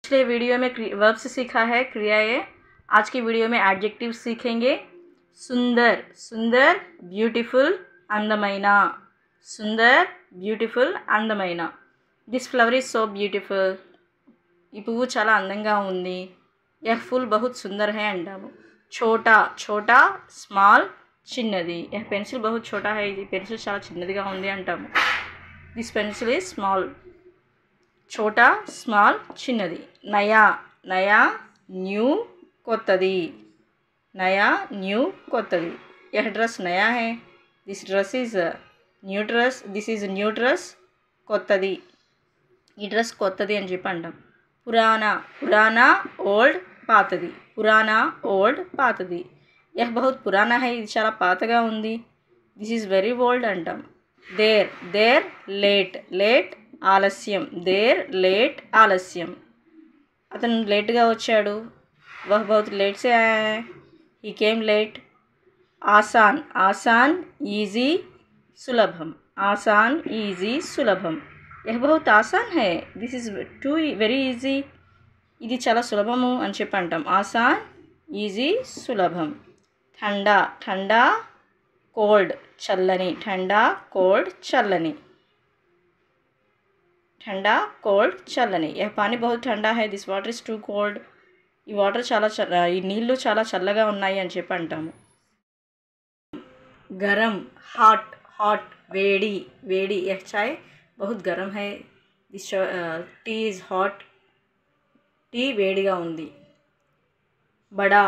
पिछले वीडियो में वर्ब्स सीखा है, क्रियाएं। आज की वीडियो में एडजेक्टिव सीखेंगे। सुंदर, सुंदर, ब्यूटीफुल, अंदमैना। सुंदर, ब्यूटीफुल, अंदमैना। This flower is so beautiful. ఈ పువ్వు చాలా అందంగా ఉంది. యహ్ ఫుల్ బహుత్ సుందర్ హై అంటాము. ఛోటా, ఛోటా, స్మాల్, చిన్నది. యహ్ పెన్సిల్ బహుత్ ఛోటా హై. ఇది పెన్సిల్ చాలా చిన్నదిగా ఉంది అంటాము. This pencil is small. ఛోటా, స్మాల్, చిన్నది. నయా, నయా, న్యూ, కొత్తది. నయా, న్యూ, కొత్తది. యహ్ డ్రెస్ నయా హై. This dress is new dress. This is new dress, కొత్తది. ఈ డ్రెస్ కొత్తది అని చెప్పి అంటాం. పురానా, పురానా, ఓల్డ్, పాతది. పురానా, ఓల్డ్, పాతది. యహ్ బహుత్ పురానా హై. ఇది చాలా పాతగా ఉంది. దిస్ ఈజ్ వెరీ ఓల్డ్ అంటాం. దేర్, దేర్, లేట్, లేట్, ఆలస్యం. దేర్, లేట్, ఆలస్యం. అతను లేట్గా వచ్చాడు. వహ్ బహుత్ లేట్ సే ఆయా హై. He came late. ఆసాన్, ఆసాన్, ఈజీ, సులభం. ఆసాన్, ఈజీ, సులభం. యహ్ బహుత్ ఆసాన్ హై. This is too very easy. ఇది చాలా సులభము అని చెప్పి అంటాం. ఆసాన్, ఈజీ, సులభం. ఠండా, ఠండా, కోల్డ్, చల్లని. ఠండా, కోల్డ్, చల్లని. ठंडा, కోల్డ్, చల్లని. యహ్ పానీ బహుత్ ఠండా హై. This water is too cold. ఈ వాటర్ ఈ నీళ్ళు చాలా చల్లగా ఉన్నాయి అని చెప్పి అంటాము. గరం, హాట్, హాట్, వేడి, వేడి. యహ్ చాయ్ బహుత్ గరం హై. This tea is hot. Tea వేడిగా ఉంది. బడా,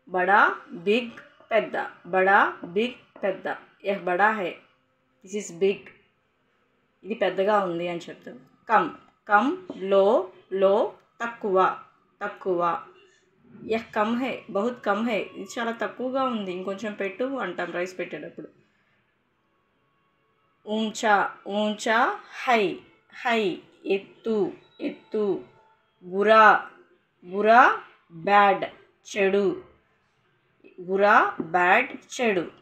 బడా, బిగ్, పెద్ద. బడా, బిగ్, పెద్ద. యహ్ బడా హై. This is big. ఇది పెద్దగా ఉంది అని చెప్తాం. కమ్, కమ్, లో, లో, తక్కువ, తక్కువ. యహ్ కమ్ హై. బహుత్ కమ్ హై. ఇది చాలా తక్కువగా ఉంది. ఇంకొంచెం పెట్టు అంటాం రైస్ పెట్టేటప్పుడు. ఊంచా, ఊంచా, హై, హై, ఎత్తు, ఎత్తు. బురా, బురా, బ్యాడ్, చెడు. బురా, బ్యాడ్, చెడు.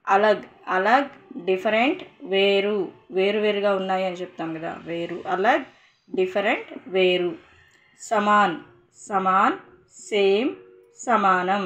అలగ్, అలగ్, డిఫరెంట్, వేరు, వేరు వేరుగా ఉన్నాయి అని చెప్తాం కదా, వేరు. అలగ్, డిఫరెంట్, వేరు. సమాన్, సమాన్, సేమ్, సమానం.